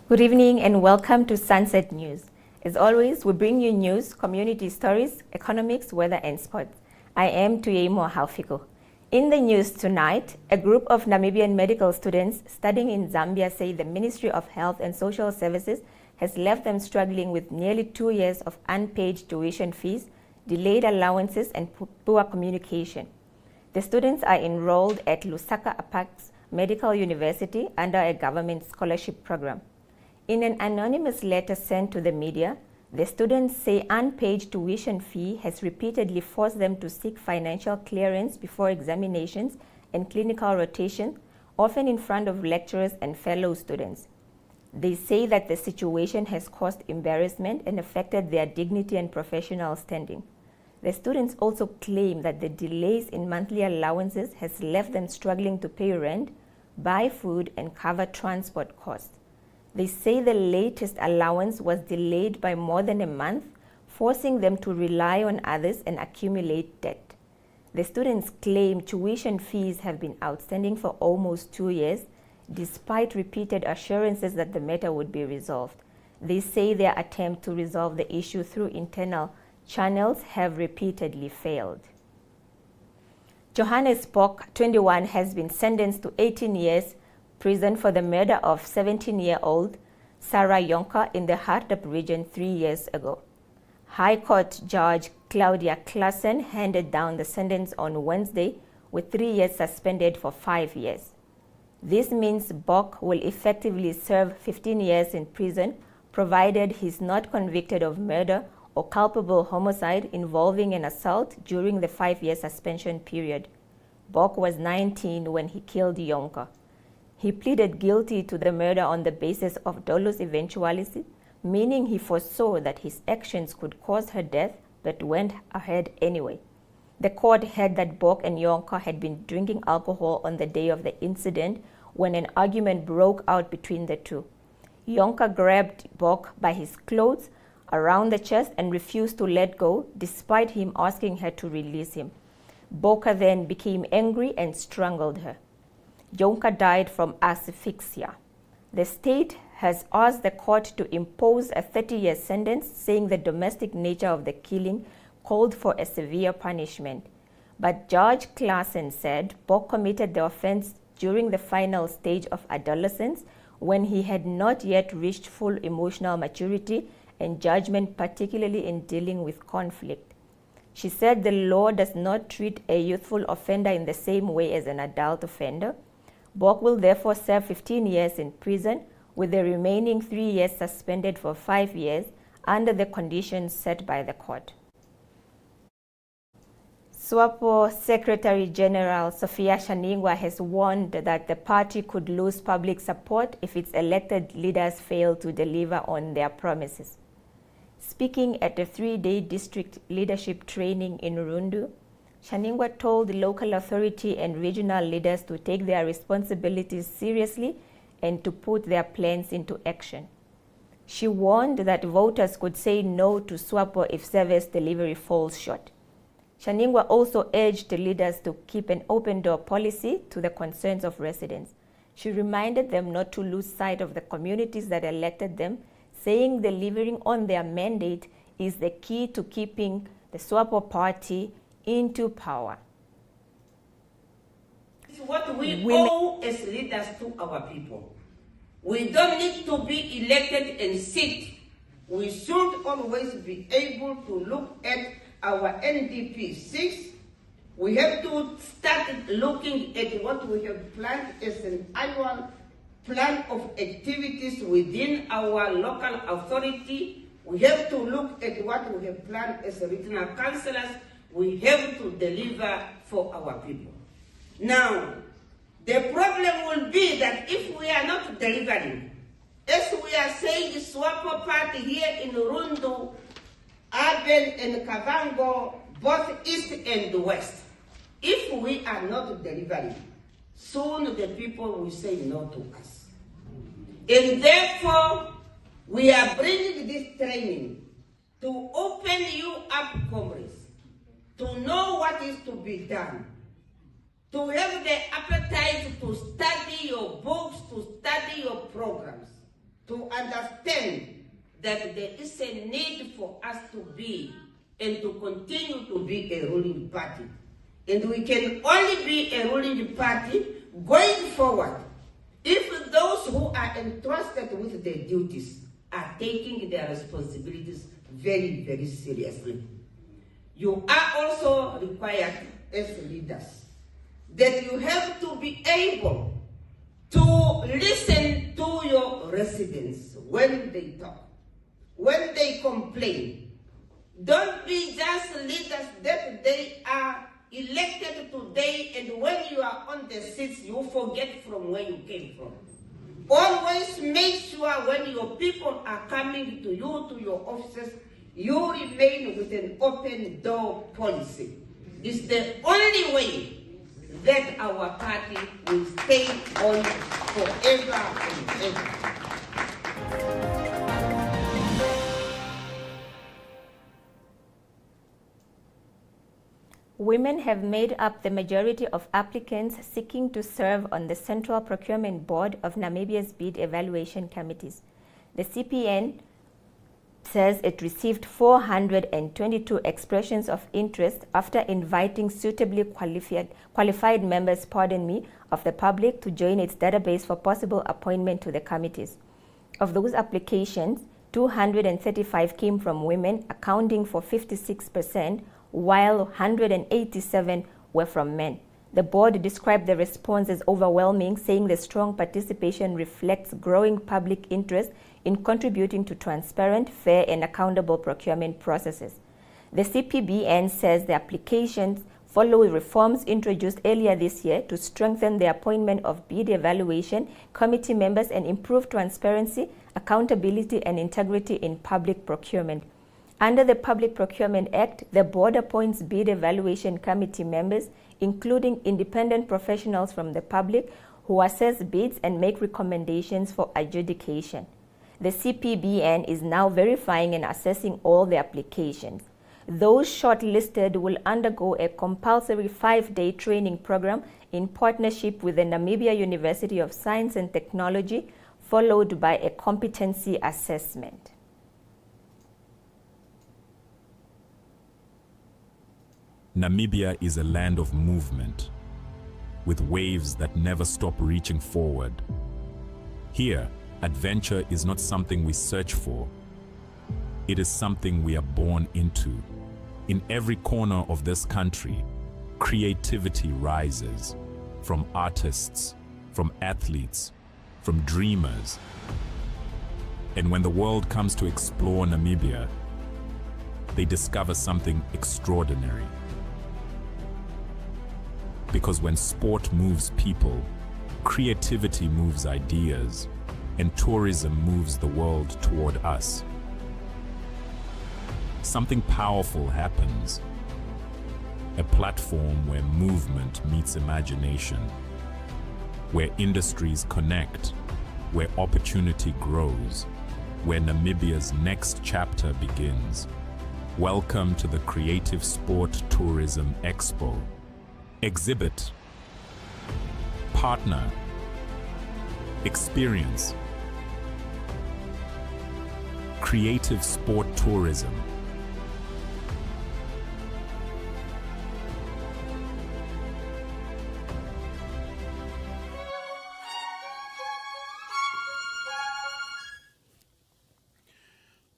Good evening and welcome to Sunset News. As always, we bring you news, community stories, economics, weather and sports. I am Tuyemo Haufiko. In the news tonight, a group of Namibian medical students studying in Zambia say the Ministry of Health and Social Services has left them struggling with nearly 2 years of unpaid tuition fees, delayed allowances and poor communication. The students are enrolled at Lusaka Apex Medical University under a government scholarship program. In an anonymous letter sent to the media, the students say unpaid tuition fee has repeatedly forced them to seek financial clearance before examinations and clinical rotation, often in front of lecturers and fellow students. They say that the situation has caused embarrassment and affected their dignity and professional standing. The students also claim that the delays in monthly allowances has left them struggling to pay rent, buy food, and cover transport costs. They say the latest allowance was delayed by more than a month, forcing them to rely on others and accumulate debt. The students claim tuition fees have been outstanding for almost 2 years, despite repeated assurances that the matter would be resolved. They say their attempt to resolve the issue through internal channels have repeatedly failed. Johannes Bok, 21, has been sentenced to 18 years prison for the murder of 17-year-old Sarah Yonka in the Hardap region 3 years ago. High Court Judge Claudia Klassen handed down the sentence on Wednesday, with 3 years suspended for 5 years. This means Bok will effectively serve 15 years in prison, provided he's not convicted of murder or culpable homicide involving an assault during the 5-year suspension period. Bok was 19 when he killed Yonka. He pleaded guilty to the murder on the basis of dolus eventualis, meaning he foresaw that his actions could cause her death but went ahead anyway. The court heard that Bok and Yonka had been drinking alcohol on the day of the incident when an argument broke out between the two. Yonka grabbed Bok by his clothes around the chest and refused to let go, despite him asking her to release him. Bok then became angry and strangled her. Yonka died from asphyxia. The state has asked the court to impose a 30-year sentence, saying the domestic nature of the killing called for a severe punishment. But Judge Klassen said Bok committed the offense during the final stage of adolescence, when he had not yet reached full emotional maturity and judgment, particularly in dealing with conflict. She said the law does not treat a youthful offender in the same way as an adult offender. Bok will therefore serve 15 years in prison, with the remaining 3 years suspended for 5 years under the conditions set by the court. SWAPO Secretary General Sophia Shaningwa has warned that the party could lose public support if its elected leaders fail to deliver on their promises. Speaking at a 3-day district leadership training in Rundu, Shaningwa told local authority and regional leaders to take their responsibilities seriously and to put their plans into action. She warned that voters could say no to SWAPO if service delivery falls short. Shaningwa also urged the leaders to keep an open-door policy to the concerns of residents. She reminded them not to lose sight of the communities that elected them, saying delivering on their mandate is the key to keeping the SWAPO party into power. This is what we owe as leaders to our people. We don't need to be elected and sit. We should always be able to look at our NDP 6. We have to start looking at what we have planned as an annual plan of activities within our local authority. We have to look at what we have planned as regional councillors. We have to deliver for our people. Now, the problem will be that if we are not delivering, as we are saying, the SWAPO party here in Rundu, Urban and Kavango, both east and west, if we are not delivering, soon the people will say no to us. And therefore, we are bringing this training to open you up, comrades, to know what is to be done, to have the appetite to study your books, to study your programs, to understand that there is a need for us to be and to continue to be a ruling party. And we can only be a ruling party going forward if those who are entrusted with their duties are taking their responsibilities very, very seriously. You are also required as leaders that you have to be able to listen to your residents when they talk, when they complain. Don't be just leaders that they are elected today, and when you are on the seats, you forget from where you came from. Always make sure when your people are coming to you, to your offices, you remain with an open door policy. It's the only way that our party will stay on forever and ever. Women have made up the majority of applicants seeking to serve on the Central Procurement Board of Namibia's bid evaluation committees. The CPN says it received 422 expressions of interest after inviting suitably qualified members, of the public to join its database for possible appointment to the committees. Of those applications, 235 came from women, accounting for 56%, while 187 were from men. The board described the response as overwhelming, saying the strong participation reflects growing public interest in contributing to transparent, fair, and accountable procurement processes. The CPBN says the applications follow reforms introduced earlier this year to strengthen the appointment of bid evaluation committee members and improve transparency, accountability, and integrity in public procurement. Under the Public Procurement Act, the board appoints bid evaluation committee members, including independent professionals from the public, who assess bids and make recommendations for adjudication. The CPBN is now verifying and assessing all the applications. Those shortlisted will undergo a compulsory 5-day training program in partnership with the Namibia University of Science and Technology, followed by a competency assessment. Namibia is a land of movement, with waves that never stop reaching forward. Here, adventure is not something we search for. It is something we are born into. In every corner of this country, creativity rises, from artists, from athletes, from dreamers. And when the world comes to explore Namibia, they discover something extraordinary. Because when sport moves people, creativity moves ideas, and tourism moves the world toward us. Something powerful happens. A platform where movement meets imagination, where industries connect, where opportunity grows, where Namibia's next chapter begins. Welcome to the Creative Sport Tourism Expo. Exhibit, partner, experience. Creative Sport Tourism.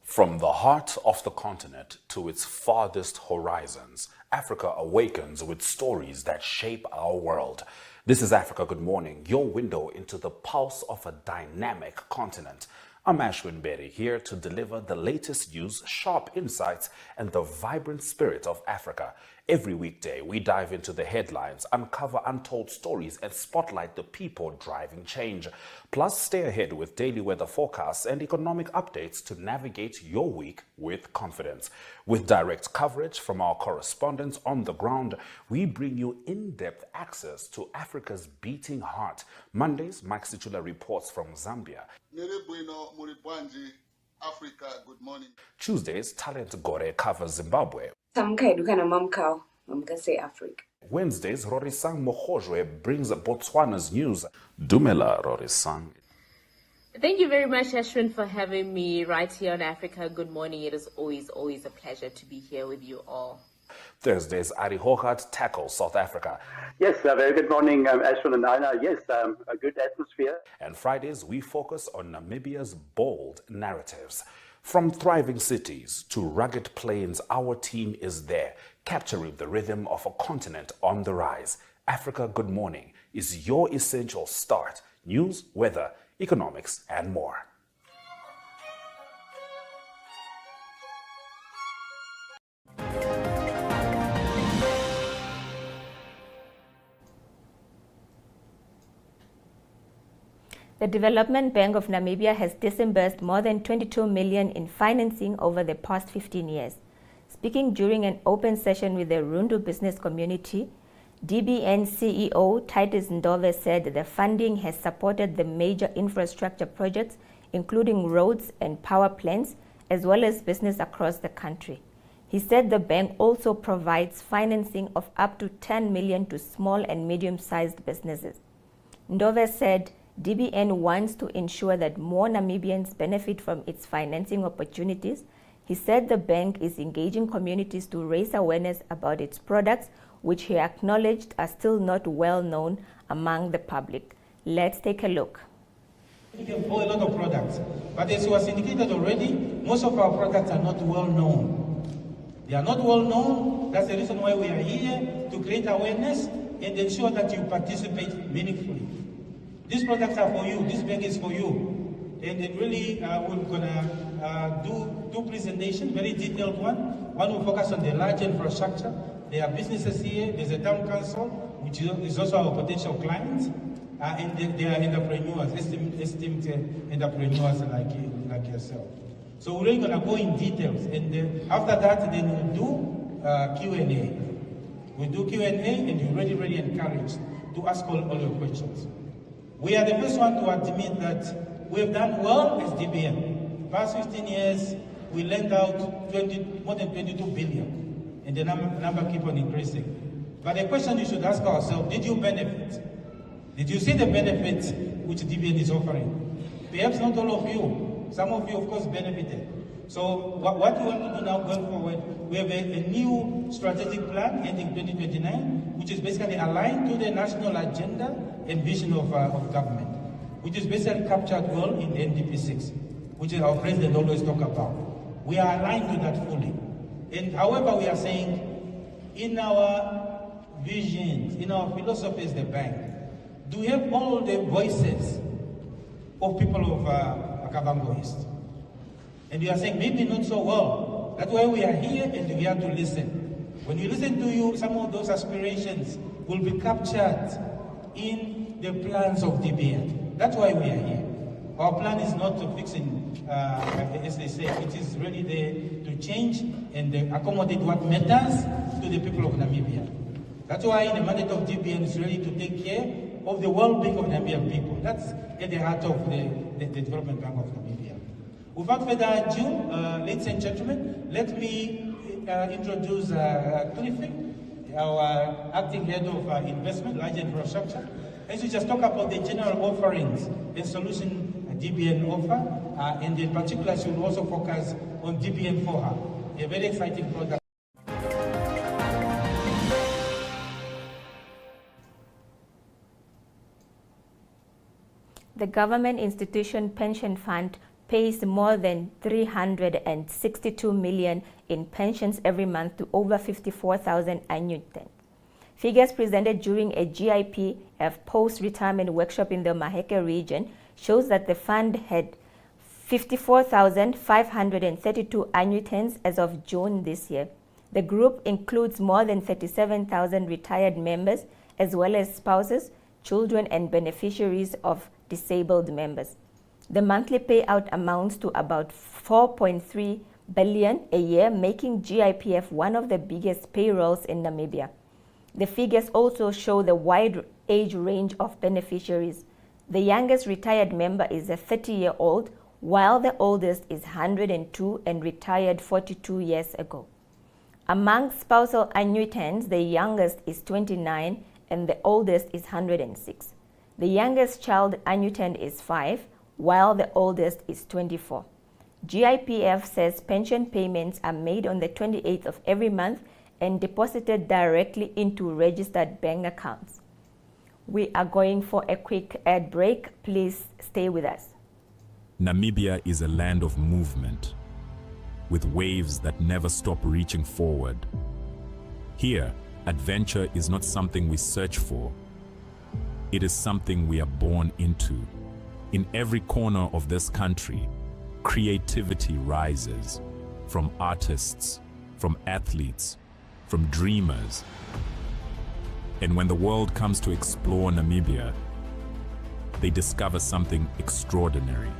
From the heart of the continent to its farthest horizons, Africa awakens with stories that shape our world. This is Africa Good Morning, your window into the pulse of a dynamic continent. I'm Ashwin Berry, here to deliver the latest news, sharp insights, and the vibrant spirit of Africa. Every weekday, we dive into the headlines, uncover untold stories, and spotlight the people driving change. Plus, stay ahead with daily weather forecasts and economic updates to navigate your week with confidence. With direct coverage from our correspondents on the ground, we bring you in-depth access to Africa's beating heart. Mondays, Mike Situla reports from Zambia. Africa Good Morning. Tuesdays, Talent Gore covers Zimbabwe. Wednesdays, Rorisang Mohojwe brings Botswana's news. Dumela, Rorisang. Thank you very much, Ashwin, for having me right here on Africa Good Morning. It is always a pleasure to be here with you all. Thursdays, Ari Hogarth tackles South Africa. Yes, very good morning, Ashwin and Aina. Yes, a good atmosphere. And Fridays, we focus on Namibia's bold narratives. From thriving cities to rugged plains, our team is there, capturing the rhythm of a continent on the rise. Africa Good Morning is your essential start. News, weather, economics, and more. The Development Bank of Namibia has disbursed more than 22 million in financing over the past 15 years. Speaking during an open session with the Rundu business community, DBN CEO Titus Ndove said the funding has supported the major infrastructure projects, including roads and power plants, as well as business across the country. He said the bank also provides financing of up to 10 million to small and medium-sized businesses. Ndove said DBN wants to ensure that more Namibians benefit from its financing opportunities. He said the bank is engaging communities to raise awareness about its products, which he acknowledged are still not well known among the public. Let's take a look. We can buy a lot of products, but as was indicated already, most of our products are not well known. They are not well known. That's the reason why we are here, to create awareness and ensure that you participate meaningfully. These products are for you. This bank is for you. And it really, we're gonna do two presentations, very detailed one. One will focus on the large infrastructure. There are businesses here. There's a town council, which is also our potential clients, and they are entrepreneurs, esteemed entrepreneurs like yourself. So we're really gonna go in details, and after that, then we'll do Q&A. We'll do Q&A, and you're really encouraged to ask all your questions. We are the first one to admit that we have done well as DBN. Past 15 years, we lent out more than 22 billion, and the number keep on increasing. But the question you should ask ourselves, did you benefit? Did you see the benefits which DBN is offering? Perhaps not all of you. Some of you, of course, benefited. So what we want to do now going forward, we have a new strategic plan ending 2029, which is basically aligned to the national agenda and vision of government, which is basically captured well in the NDP6, which is our president always talk about. We are aligned to that fully. And however, we are saying in our visions, in our philosophy as the bank, do we have all the voices of people of Akavango East? And we are saying maybe not so well. That's why we are here, and we have to listen. When we listen to you, some of those aspirations will be captured in the plans of DBN. That's why we are here. Our plan is not to fix as they say, it is really there to change and accommodate what matters to the people of Namibia. That's why the mandate of DBN is really to take care of the well-being of Namibian people. That's at the heart of the Development Bank of Namibia. Without further ado, ladies and gentlemen, let me introduce Cliffy, our acting head of investment, large infrastructure. As we just talk about the general offerings and solution DBN offer, and in particular, she will also focus on DBN for her, a very exciting product. The government institution pension fund pays more than 362 million in pensions every month to over 54,000 annuitants. Figures presented during a GIPF post-retirement workshop in the Maheke region shows that the fund had 54,532 annuitants as of June this year. The group includes more than 37,000 retired members, as well as spouses, children, and beneficiaries of disabled members. The monthly payout amounts to about 4.3 billion a year, making GIPF one of the biggest payrolls in Namibia. The figures also show the wide age range of beneficiaries. The youngest retired member is a 30-year-old, while the oldest is 102 and retired 42 years ago. Among spousal annuitants, the youngest is 29 and the oldest is 106. The youngest child annuitant is 5, while the oldest is 24. GIPF says pension payments are made on the 28th of every month and deposited directly into registered bank accounts. We are going for a quick ad break. Please stay with us. Namibia is a land of movement, with waves that never stop reaching forward. Here, adventure is not something we search for. It is something we are born into. In every corner of this country, creativity rises, from artists, from athletes, from dreamers. And when the world comes to explore Namibia, they discover something extraordinary.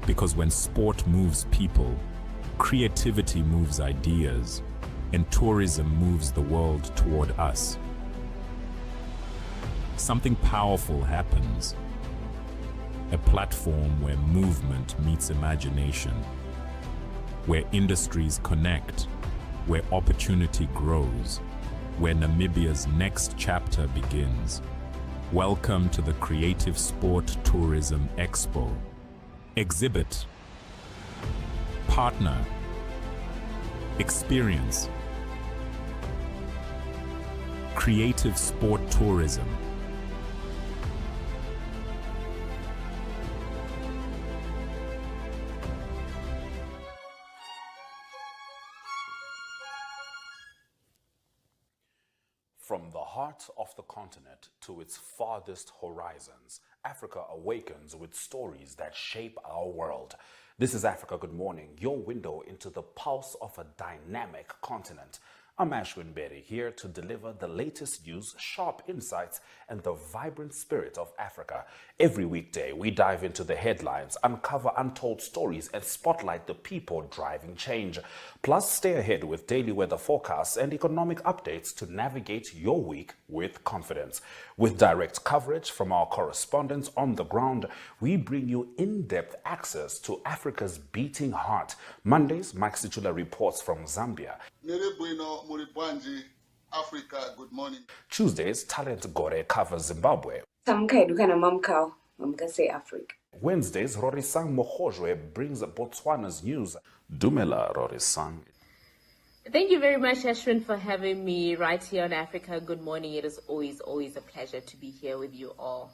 Because when sport moves people, creativity moves ideas, and tourism moves the world toward us. Something powerful happens. A platform where movement meets imagination, where industries connect, where opportunity grows, where Namibia's next chapter begins. Welcome to the Creative Sport Tourism Expo. Exhibit, partner, experience. Creative Sport Tourism. From the heart of the continent to its farthest horizons, Africa awakens with stories that shape our world. This is Africa Good Morning, your window into the pulse of a dynamic continent. I'm Ashwin Berry, here to deliver the latest news, sharp insights, and the vibrant spirit of Africa. Every weekday, we dive into the headlines, uncover untold stories, and spotlight the people driving change. Plus, stay ahead with daily weather forecasts and economic updates to navigate your week with confidence. With direct coverage from our correspondents on the ground, we bring you in-depth access to Africa's beating heart. Mondays, Mike Situla reports from Zambia. Africa Good Morning. Tuesdays, Talent Gore covers Zimbabwe. Africa. Wednesdays, Rorisang Mokojwe brings Botswana's news. Dumela, Rorisang. Thank you very much, Ashwin, for having me right here on Africa Good Morning. It is always a pleasure to be here with you all.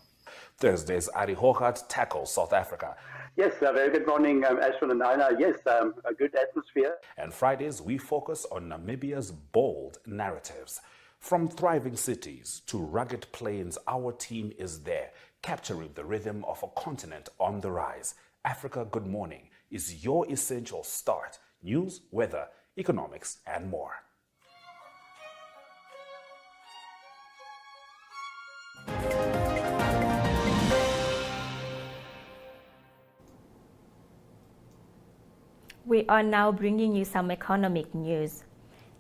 Thursdays, Ari Hogarth tackles South Africa. Yes, very good morning, Ashwin and Aina. Yes, a good atmosphere. And Fridays, we focus on Namibia's bold narratives. From thriving cities to rugged plains, our team is there, capturing the rhythm of a continent on the rise. Africa Good Morning is your essential start. News, weather, economics, and more. We are now bringing you some economic news.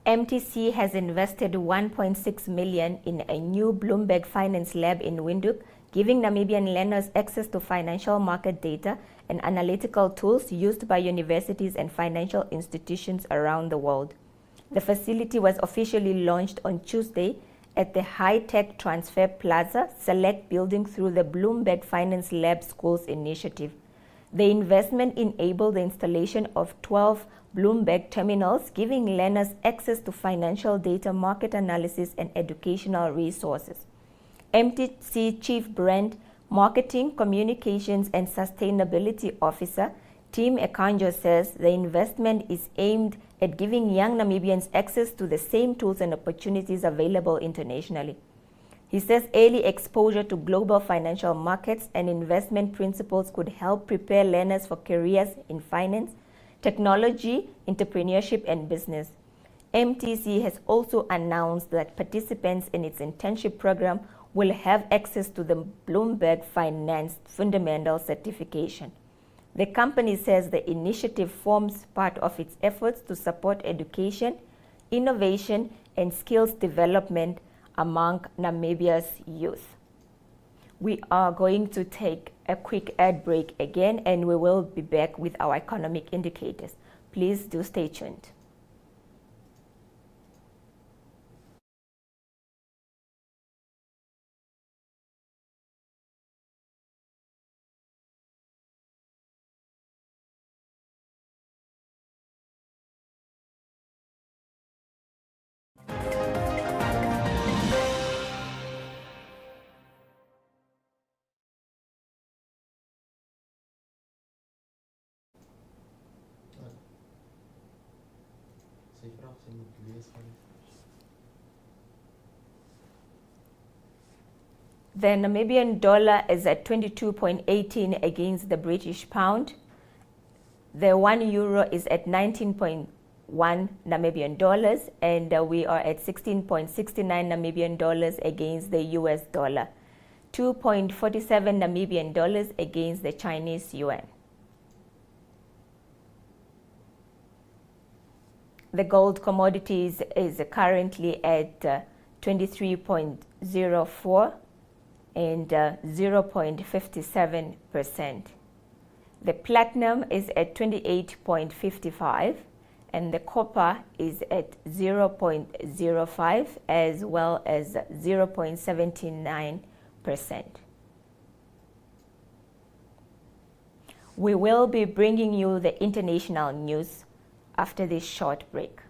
MTC has invested 1.6 million in a new Bloomberg Finance Lab in Windhoek, giving Namibian learners access to financial market data and analytical tools used by universities and financial institutions around the world. The facility was officially launched on Tuesday at the High-Tech Transfer Plaza Select building through the Bloomberg Finance Lab Schools initiative. The investment enabled the installation of 12 Bloomberg terminals, giving learners access to financial data, market analysis, and educational resources. MTC Chief Brand, Marketing, Communications, and Sustainability Officer Tim Ekanjo says the investment is aimed at giving young Namibians access to the same tools and opportunities available internationally. He says early exposure to global financial markets and investment principles could help prepare learners for careers in finance, technology, entrepreneurship, and business. MTC has also announced that participants in its internship program will have access to the Bloomberg Finance Fundamental Certification. The company says the initiative forms part of its efforts to support education, innovation, and skills development among Namibia's youth. We are going to take a quick ad break again, and we will be back with our economic indicators. Please do stay tuned. The Namibian dollar is at 22.18 against the British pound. The 1 euro is at 19.1 Namibian dollars, and we are at 16.69 Namibian dollars against the US dollar, 2.47 Namibian dollars against the Chinese yuan. The gold commodities is currently at 23.04 and 0.57%. The platinum is at 28.55 and the copper is at 0.05 as well as 0.79%. We will be bringing you the international news after this short break.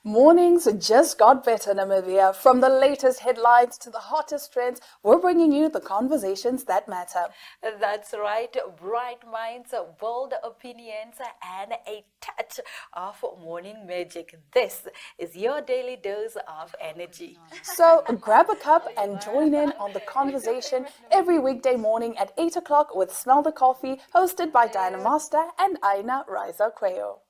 Mornings just got better, Namibia. From the latest headlines to the hottest trends, we're bringing you the conversations that matter. That's right. Bright minds, bold opinions, and a touch of morning magic. This is your daily dose of energy. So grab a cup and join in on the conversation every weekday morning at 8 o'clock with Smell the Coffee, hosted by Diana Master and Aina Riza Quayo.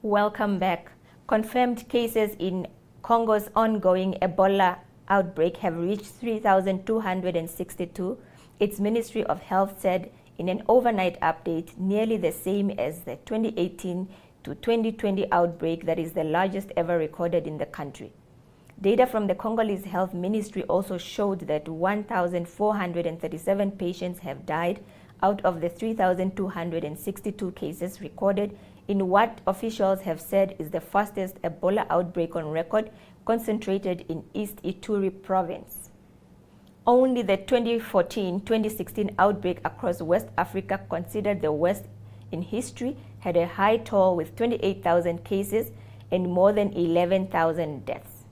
Welcome back. Confirmed cases in Congo's ongoing Ebola outbreak have reached 3,262. Its Ministry of Health said in an overnight update, nearly the same as the 2018 to 2020 outbreak that is the largest ever recorded in the country. Data from the Congolese Health Ministry also showed that 1,437 patients have died out of the 3,262 cases recorded in what officials have said is the fastest Ebola outbreak on record, concentrated in East Ituri province. Only the 2014-2016 outbreak across West Africa, considered the worst in history, had a high toll with 28,000 cases and more than 11,000 deaths.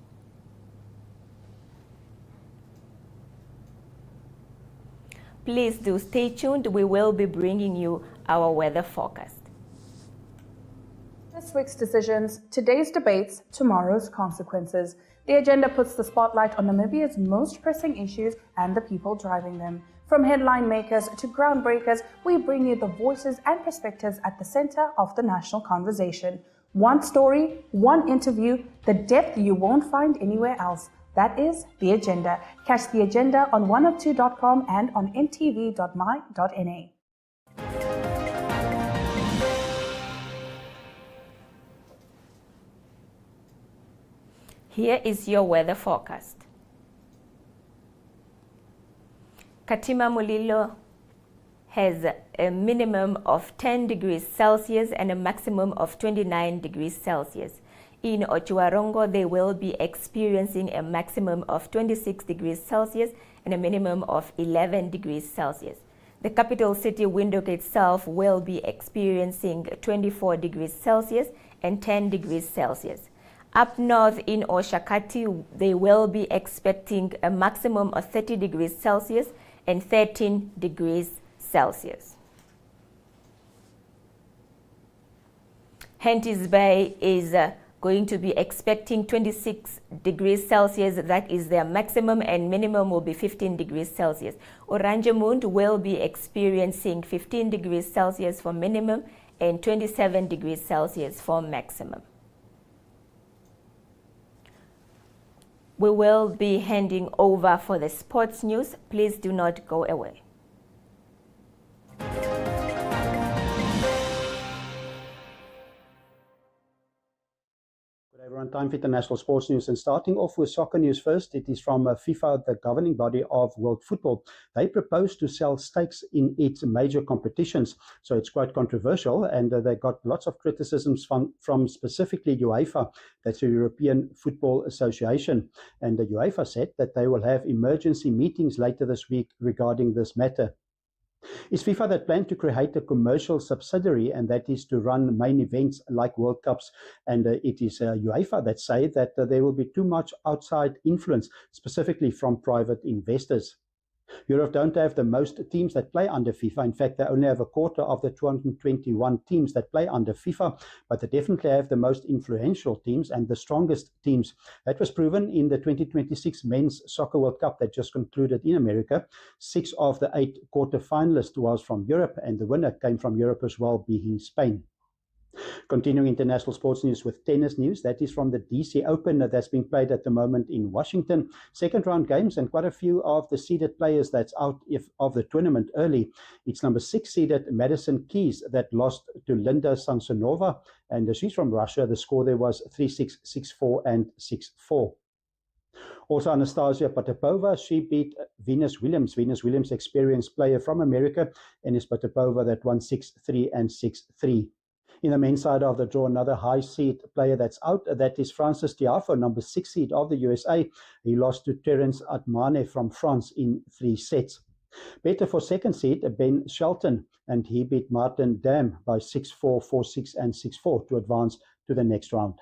Please do stay tuned. We will be bringing you our weather forecast. This week's decisions, today's debates, tomorrow's consequences. The agenda puts the spotlight on Namibia's most pressing issues and the people driving them. From headline makers to groundbreakers, we bring you the voices and perspectives at the center of the national conversation. One story, one interview, the depth you won't find anywhere else. That is the agenda. Catch the agenda on 102.com and on ntv.my.na. Here is your weather forecast. Katima Mulilo has a minimum of 10 degrees Celsius and a maximum of 29 degrees Celsius. In Ochuarongo, they will be experiencing a maximum of 26 degrees Celsius and a minimum of 11 degrees Celsius. The capital city, Windhoek itself, will be experiencing 24 degrees Celsius and 10 degrees Celsius. Up north in Oshakati, they will be expecting a maximum of 30 degrees Celsius and 13 degrees Celsius. Henties Bay is going to be expecting 26 degrees Celsius. That is their maximum, and minimum will be 15 degrees Celsius. Oranjemund will be experiencing 15 degrees Celsius for minimum and 27 degrees Celsius for maximum. We will be handing over for the sports news. Please do not go away. Good everyone. Time for international sports news, and starting off with soccer news first. It is from FIFA, the governing body of world football. They propose to sell stakes in its major competitions, so it's quite controversial, and they got lots of criticisms from specifically UEFA, that's the European Football Association, and the UEFA said that they will have emergency meetings later this week regarding this matter. It's FIFA that planned to create a commercial subsidiary, and that is to run main events like World Cups. And it is UEFA that say that there will be too much outside influence, specifically from private investors. Europe don't have the most teams that play under FIFA. In fact, they only have a quarter of the 221 teams that play under FIFA, but they definitely have the most influential teams and the strongest teams. That was proven in the 2026 Men's Soccer World Cup that just concluded in America. 6 of the 8 quarter-finalists was from Europe, and the winner came from Europe as well, being Spain. Continuing international sports news with tennis news, that is from the DC Open that's being played at the moment in Washington. Second round games, and quite a few of the seeded players that's out of the tournament early. It's number 6 seeded Madison Keys that lost to Linda Samsonova, and she's from Russia. The score there was 3-6, 6-4, and 6-4. Also, Anastasia Potapova, she beat Venus Williams. Venus Williams, experienced player from America, and it's Potapova that won 6-3 and 6-3. In the men's side of the draw, another high seed player that's out, that is Francis Tiafoe, number 6 seed of the USA. He lost to Terence Atmane from France in 3 sets. Better for second seed, Ben Shelton, and he beat Martin Dam by 6-4, 4-6, and 6-4 to advance to the next round.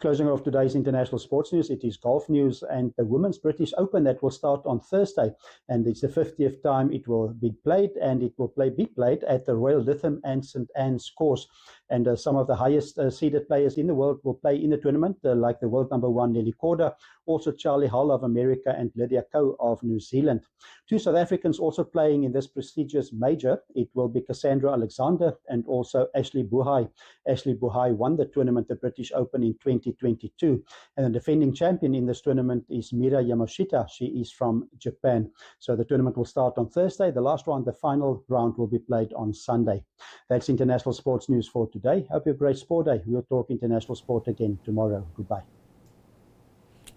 Closing off today's international sports news, it is golf news and the Women's British Open that will start on Thursday, and it's the 50th time it will be played, and it will be played at the Royal Lytham and St Anne's course. And some of the highest seeded players in the world will play in the tournament, like the world number 1 Nelly Korda, also Charlie Hull of America, and Lydia Ko of New Zealand. 2 South Africans also playing in this prestigious major. It will be Cassandra Alexander and also Ashley Buhai. Ashley Buhai won the tournament, the British Open, in 2022. And the defending champion in this tournament is Mira Yamashita. She is from Japan. So the tournament will start on Thursday. The last round, the final round, will be played on Sunday. That's international sports news for today. Hope you have a great sport day. We'll talk international sport again tomorrow. Goodbye.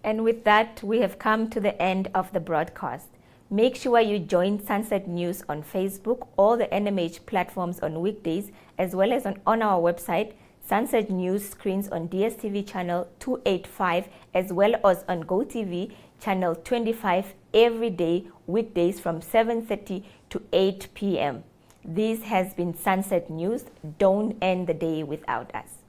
And with that, we have come to the end of the broadcast. Make sure you join Sunset News on Facebook, all the NMH platforms on weekdays, as well as on our website. Sunset News screens on DSTV channel 285, as well as on GoTV channel 25 every day, weekdays from 7:30 to 8 p.m. This has been Sunset News. Don't end the day without us.